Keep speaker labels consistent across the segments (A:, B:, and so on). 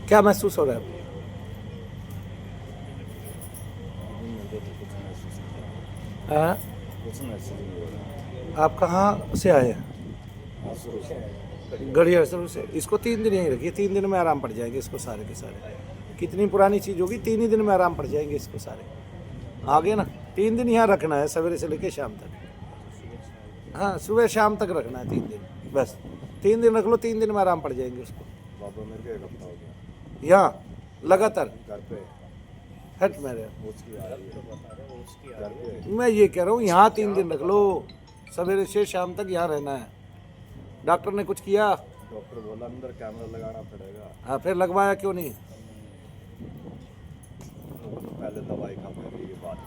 A: क्या महसूस हो रहा है? हाँ? आप कहाँ से आए हैं? गढ़िया शुरू से। इसको 3 दिन यहीं रखिए, 3 दिन में आराम पड़ जाएंगे इसको सारे के सारे। कितनी पुरानी चीज़ होगी, 3 ही दिन में आराम पड़ जाएंगे इसको सारे। आगे ना 3 दिन यहाँ रखना है, सवेरे से लेके शाम तक। हाँ, सुबह शाम तक रखना है 3 दिन बस। 3 दिन रख लो, 3 दिन में आराम पड़ जाएंगे उसको।
B: बाबा मेरे को 1 हफ्ता हो गया
A: यहाँ लगातार
B: घर पे।
A: हट मेरे,
B: उसकी आ रही है घर पे।
A: मैं ये कह रहा हूँ यहाँ 3 दिन रख लो, सवेरे से शाम तक यहाँ रहना है। डॉक्टर ने कुछ किया?
B: डॉक्टर बोला अंदर कैमरा लगाना पड़ेगा।
A: हाँ, फिर लगवाया क्यों नहीं?
B: पहले दवाई खा मेरी ये बात।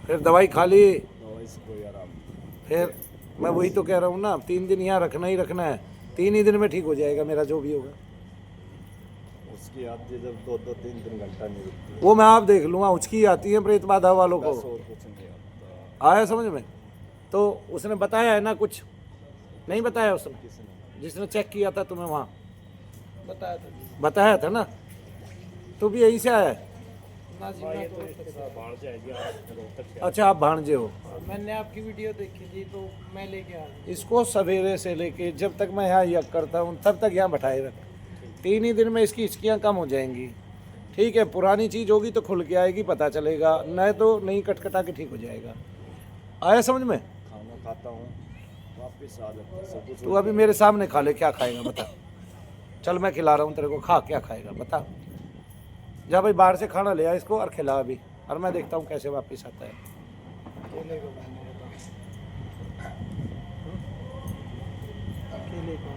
A: फिर दवाई खा ली?
B: दवाई से कोई आराम।
A: फिर मैं वही तो कह रहा हूँ ना, 3 दिन यहाँ रखना ही रखना है। 3 ही दिन में ठीक हो जाएगा मेरा जो भी होगा।
B: उसकी आती है जब 2-3 घंटा नहीं रुकती।
A: वो मैं आप देख लूँगा, उसकी आती है प्रेत बाधा वालों को।
B: बस और कुछ नहीं आता।
A: आया समझ में? तो उसने बताया है ना, कुछ नहीं बताया उसने?
B: किसी ने
A: जिसने चेक किया था तुम्हें वहाँ
C: बताया था
A: ना? तो भी यहीं से आया है?
C: ना जी, मैं तो
A: अच्छा, आप भाणजे हो।
C: मैंने आपकी वीडियो देखी थी तो मैं लेके आ गया।
A: इसको सवेरे से लेके जब तक मैं यहाँ यज्ञ करता हूँ तब तक यहाँ बैठाए रख। 3 ही दिन में इसकी हिचकियाँ कम हो जाएंगी। ठीक है, पुरानी चीज़ होगी तो खुल के आएगी, पता चलेगा, नहीं तो नहीं कटकटा के ठीक हो जाएगा। आया समझ में?
B: खाना खाता हूँ वापस आ जाता है सब कुछ।
A: तू अभी मेरे सामने खा ले, क्या खाएगा बता? चल मैं खिला रहा हूँ तेरे को, खा, क्या खाएगा बता? जा भाई, बाहर से खाना ले आ इसको और खिला अभी, और मैं देखता हूँ कैसे वापस आता है।
C: अकेले को मैंने बताया। अकेले को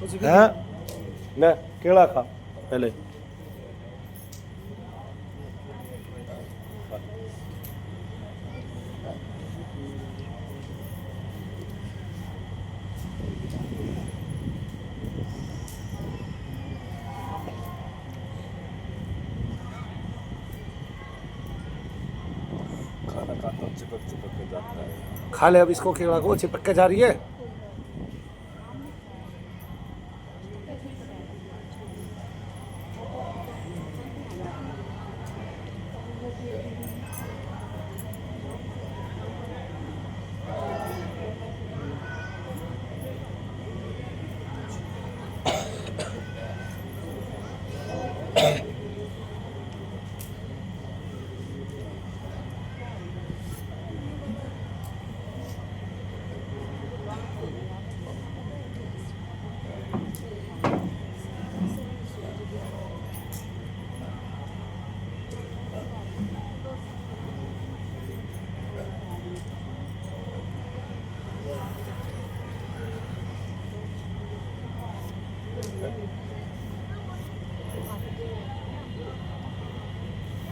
C: कुछ भी
A: हाँ, ले केला खा पहले।
B: खाना खाता हूँ चिपक के जाता है।
A: खा ले अब इसको, केला को, चिपक के जा रही है।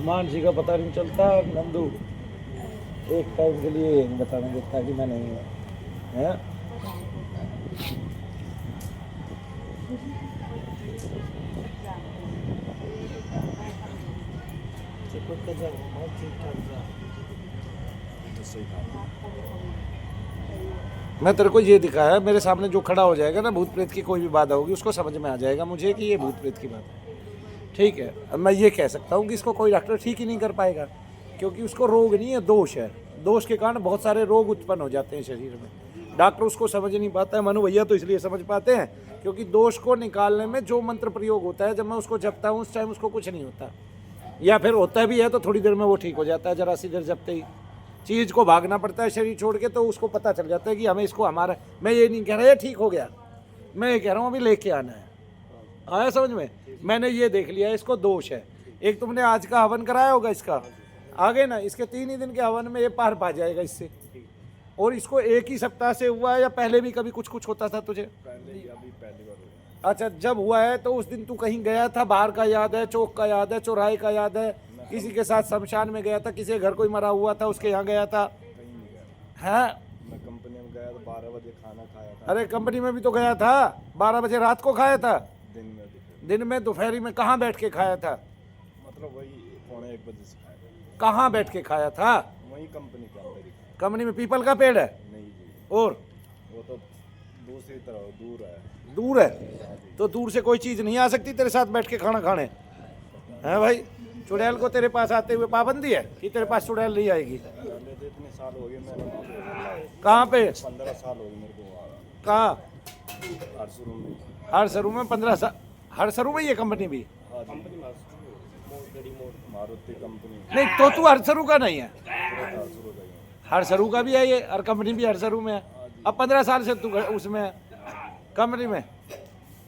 A: मानसी का पता नहीं चलता नंदू, एक टाइम के लिए बताने देता कि मैं नहीं हूँ, है?
C: चिपक के जाओ, बहुत ठीक ठाक जाओ।
B: तो सही था।
A: मैं तेरे को ये दिखाया, मेरे सामने जो खड़ा हो जाएगा ना, भूत प्रेत की कोई भी बाधा होगी उसको समझ में आ जाएगा मुझे कि ये भूत प्रेत की बात है। ठीक है, अब मैं ये कह सकता हूँ कि इसको कोई डॉक्टर ठीक ही नहीं कर पाएगा, क्योंकि उसको रोग नहीं है, दोष है। दोष के कारण बहुत सारे रोग उत्पन्न हो जाते हैं शरीर में। डॉक्टर उसको समझ नहीं पाता है, मनु भैया तो इसलिए समझ पाते हैं क्योंकि दोष को निकालने में जो मंत्र प्रयोग होता है, जब मैं उसको जपता हूँ उस टाइम उसको कुछ नहीं होता, या फिर होता भी है तो थोड़ी देर में वो ठीक हो जाता है। जरा सी देर जपते ही चीज़ को भागना पड़ता है शरीर छोड़ के, तो उसको पता चल जाता है कि हमें इसको हमारा, मैं ये नहीं कह रहा ये ठीक हो गया, मैं ये कह रहा हूँ अभी लेके आना है। आया समझ में? मैंने ये देख लिया इसको दोष है। एक तुमने आज का हवन कराया होगा इसका, आगे ना इसके 3 ही दिन के हवन में ये पार पा जाएगा इससे। और इसको एक ही सप्ताह से हुआ है या पहले भी कभी कुछ कुछ होता था तुझे?
B: पहले ही, अभी पहली बार हुआ।
A: अच्छा, जब हुआ है तो उस दिन तू कहीं गया था, बाहर का याद है, चौक का याद है, चौराहे का याद है, किसी के साथ शमशान में गया था, किसी के घर कोई मरा हुआ था उसके यहाँ गया था?
B: कहीं नहीं गया।
A: हैं?
B: मैं कंपनी में गया तो 12 बजे खाना खाया था।
A: अरे कंपनी में भी तो गया था, 12 बजे रात को खाया था?
B: दिन में दोपहर,
A: दिन में दोपहरी में कहाँ बैठ के खाया था?
B: मतलब वही 1:45 बजे से खाया था।
A: कहाँ बैठ के खाया था?
B: वही कंपनी के अंदर ही।
A: कंपनी में पीपल का पेड़ है?
B: नहीं जी,
A: और
B: वो तो दूसरी तरफ दूर है।
A: दूर है तो दूर से कोई चीज़ नहीं आ सकती तेरे साथ बैठ के खाना खाने? हैं भाई, चुड़ैल को तेरे पास आते हुए पाबंदी है कि तेरे पास चुड़ैल नहीं आएगी?
B: पहले तो इतने साल हो गए, मैंने
A: कहाँ पे?
B: 15 साल हो गए मेरे को वहाँ
A: कहाँ?
B: हर शुरू में।
A: हर सरू में 15 साल? हर सरू में ये कंपनी भी?
B: हाँ, कंपनी मारुति कंपनी
A: नहीं तो तू हर सरू का नहीं है?
B: हर शुरू गई हूँ।
A: हर सरू का भी है ये, और कंपनी भी हर सरू में है। अब 15 साल से तू उसमें है, कंपनी में,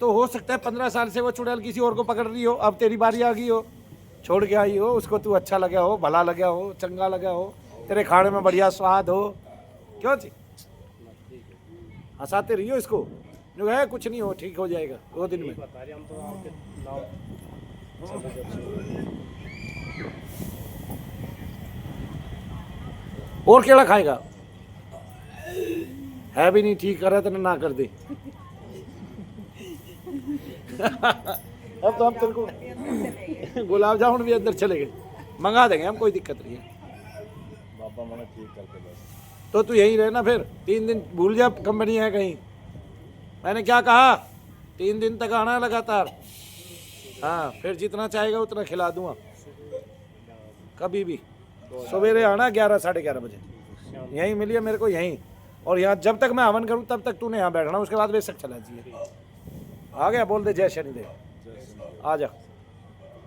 A: तो हो सकता है 15 साल से वो चुड़ैल किसी और को पकड़ रही हो, अब तेरी बारी आ गई हो, छोड़ के आई हो, उसको तू अच्छा लगा हो, भला लगा हो, चंगा लगा हो, तेरे खाने में बढ़िया स्वाद हो, क्यों जी? हंसाते रहियो इसको, जो है कुछ नहीं हो, ठीक हो जाएगा 2 दिन में। और केड़ा खाएगा? है भी नहीं ठीक, कर रहा तो ना कर दे। अब तो हम तेरे को गुलाब जामुन भी अंदर चले गए, मंगा देंगे हम, कोई दिक्कत नहीं है।
B: बाबा मैंने ठीक करके बस।
A: तो तू यहीं रहना फिर 3 दिन, भूल जा कंपनी है कहीं। मैंने क्या कहा? 3 दिन तक आना लगातार। हाँ, फिर जितना चाहेगा उतना खिला दूंगा, कभी भी। सवेरे आना 11 साढ़े 11 बजे, यहीं मिलिए मेरे को यहीं। और यहाँ जब तक मैं हवन करूँ तब तक तूने यहाँ बैठना, उसके बाद बेशक चला जाइए। आ गया? बोल दे जय शनिदेव। आ जा।